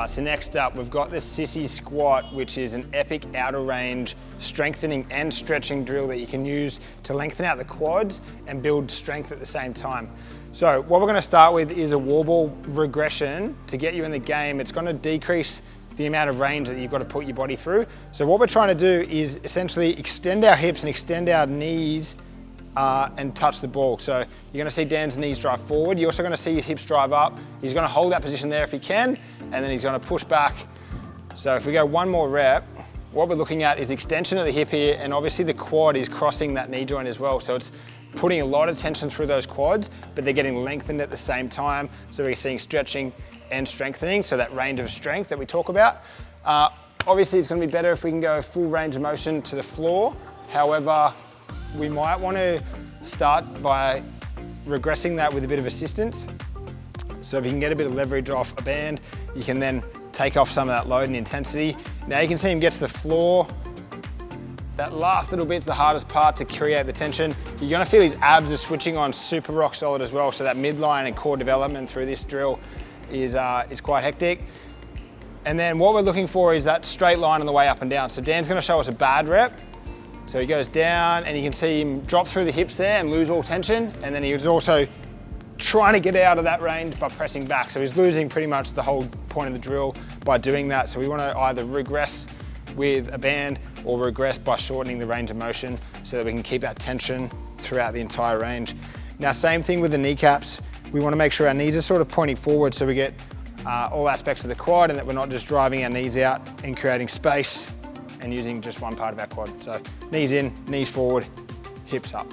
right, so next up, we've got the Sissy squat, which is an epic outer range strengthening and stretching drill that you can use to lengthen out the quads and build strength at the same time. So what we're gonna start with is a wall ball regression to get you in the game. It's gonna decrease the amount of range that you've got to put your body through. So what we're trying to do is essentially extend our hips and extend our knees and touch the ball. So you're gonna see Dan's knees drive forward. You're also gonna see his hips drive up. He's gonna hold that position there if he can, and then he's gonna push back. So if we go one more rep, what we're looking at is extension of the hip here, and obviously the quad is crossing that knee joint as well. So it's putting a lot of tension through those quads, but they're getting lengthened at the same time. So we're seeing stretching and strengthening, so that range of strength that we talk about. Obviously it's gonna be better if we can go full range of motion to the floor. However, we might wanna start by regressing that with a bit of assistance. So if you can get a bit of leverage off a band, you can then take off some of that load and intensity. Now you can see him get to the floor. That last little bit's the hardest part to create the tension. You're gonna feel his abs are switching on super rock solid as well, so that midline and core development through this drill is quite hectic. And then what we're looking for is that straight line on the way up and down. So Dan's gonna show us a bad rep. So he goes down and you can see him drop through the hips there and lose all tension. And then he was also trying to get out of that range by pressing back. So he's losing pretty much the whole point of the drill by doing that. So we wanna either regress with a band or regress by shortening the range of motion so that we can keep that tension throughout the entire range. Now, same thing with the kneecaps. We wanna make sure our knees are sort of pointing forward so we get all aspects of the quad and that we're not just driving our knees out and creating space and using just one part of our quad. So knees in, knees forward, hips up.